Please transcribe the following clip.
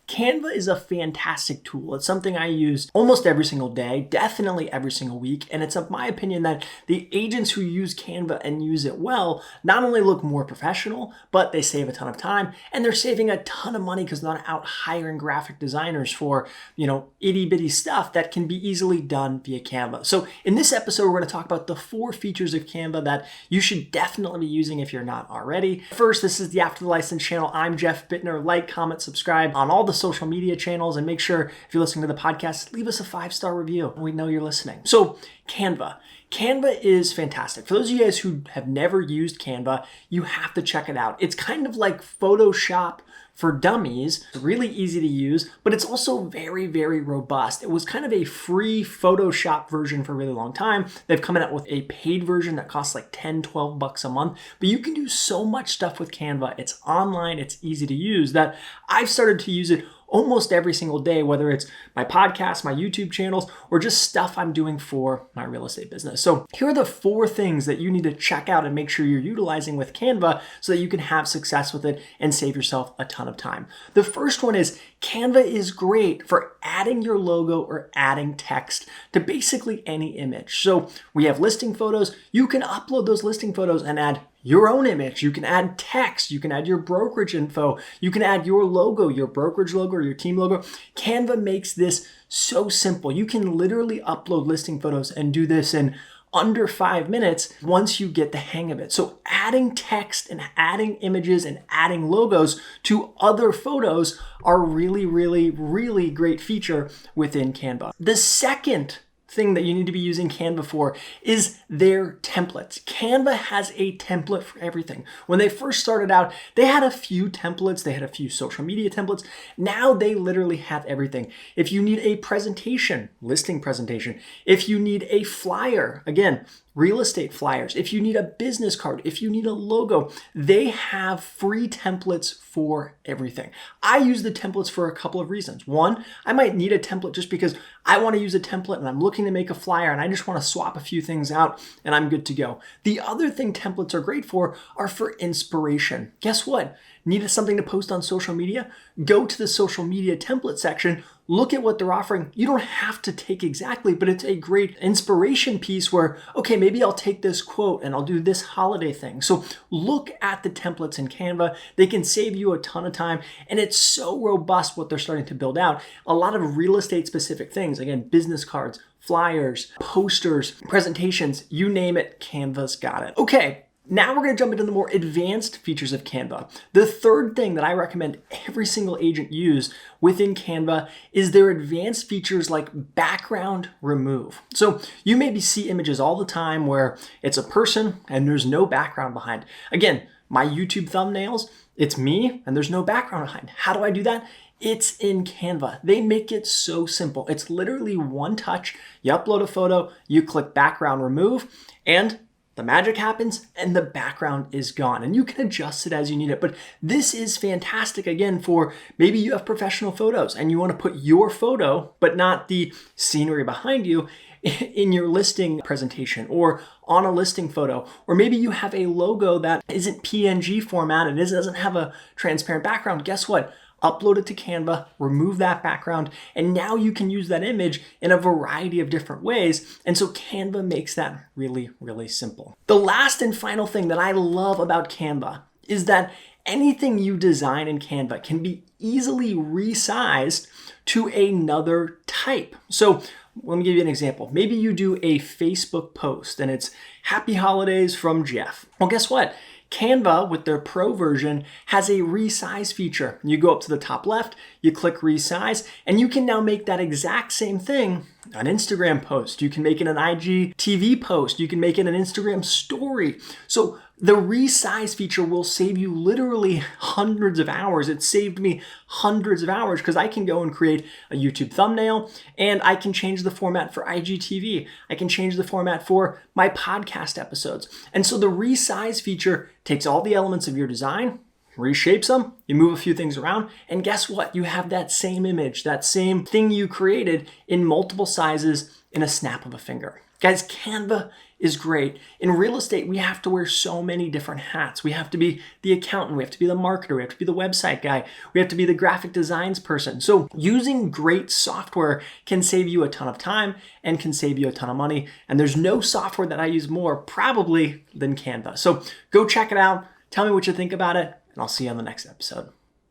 Canva is a fantastic tool. It's something I use almost every single day, definitely every single week. And it's of my opinion that the agents who use Canva and use it well not only look more professional, but they save a ton of time and they're saving a ton of money because they're not out hiring graphic designers for, itty bitty stuff that can be easily done via Canva. So in this episode, we're going to talk about the 4 features of Canva that you should definitely be using if you're not already. First, this is the After the License channel. I'm Jeff Bittner. Like, comment, subscribe on all the social media channels, and make sure if you're listening to the podcast, leave us a 5-star review. We know you're listening. So Canva. Canva is fantastic. For those of you guys who have never used Canva, you have to check it out. It's kind of like Photoshop for dummies, really easy to use, but it's also very, very robust. It was kind of a free Photoshop version for a really long time. They've come out with a paid version that costs like $10, $12 a month, but you can do so much stuff with Canva. It's online, it's easy to use that I've started to use it almost every single day, whether it's my podcast, my YouTube channels, or just stuff I'm doing for my real estate business. So here are the 4 things that you need to check out and make sure you're utilizing with Canva so that you can have success with it and save yourself a ton of time. The first one is Canva is great for adding your logo or adding text to basically any image. So we have listing photos. You can upload those listing photos and add your own image. You can add text. You can add your brokerage info. You can add your logo, your brokerage logo, or your team logo. Canva makes this so simple. You can literally upload listing photos and do this in under 5 minutes once you get the hang of it. So adding text and adding images and adding logos to other photos are really, really, really great feature within Canva. The second thing that you need to be using Canva for is their templates. Canva has a template for everything. When they first started out, they had a few templates. They had a few social media templates. Now they literally have everything. If you need a presentation, listing presentation, if you need a flyer, again, real estate flyers, if you need a business card, if you need a logo, they have free templates for everything. I use the templates for a couple of reasons. One, I might need a template just because I want to use a template and I'm looking to make a flyer and I just want to swap a few things out and I'm good to go. The other thing templates are great for are for inspiration. Guess what? Needed something to post on social media? Go to the social media template section, look at what they're offering. You don't have to take exactly, but it's a great inspiration piece where, okay, maybe I'll take this quote and I'll do this holiday thing. So look at the templates in Canva. They can save you a ton of time, and it's so robust what they're starting to build out. A lot of real estate specific things, again, business cards, flyers, posters, presentations, you name it, Canva's got it. Okay. Now we're going to jump into the more advanced features of Canva. The third thing that I recommend every single agent use within Canva is their advanced features like background remove. So you maybe see images all the time where it's a person and there's no background behind. Again, my YouTube thumbnails, it's me and there's no background behind. How do I do that? It's in Canva. They make it so simple. It's literally one touch. You upload a photo, you click background remove, and the magic happens and the background is gone, and you can adjust it as you need it. But this is fantastic, again, for maybe you have professional photos and you want to put your photo, but not the scenery behind you, in your listing presentation or on a listing photo. Or maybe you have a logo that isn't PNG formatted, it doesn't have a transparent background. Guess what? Upload it to Canva, remove that background, and now you can use that image in a variety of different ways. And so Canva makes that really, really simple. The last and final thing that I love about Canva is that anything you design in Canva can be easily resized to another type. So let me give you an example. Maybe you do a Facebook post and it's Happy Holidays from Jeff. Well, guess what? Canva, with their Pro version, has a resize feature. You go up to the top left, you click resize, and you can now make that exact same thing an Instagram post. You can make it an IGTV post. You can make it an Instagram story. So the resize feature will save you literally hundreds of hours. It saved me hundreds of hours because I can go and create a YouTube thumbnail and I can change the format for IGTV. I can change the format for my podcast episodes. And so the resize feature takes all the elements of your design, reshapes them, you move a few things around, and guess what? You have that same image, that same thing you created in multiple sizes in a snap of a finger. Guys, Canva is great. In real estate, we have to wear so many different hats. We have to be the accountant, we have to be the marketer, we have to be the website guy, we have to be the graphic designs person. So using great software can save you a ton of time and can save you a ton of money. And there's no software that I use more probably than Canva. So go check it out. Tell me what you think about it, and I'll see you on the next episode.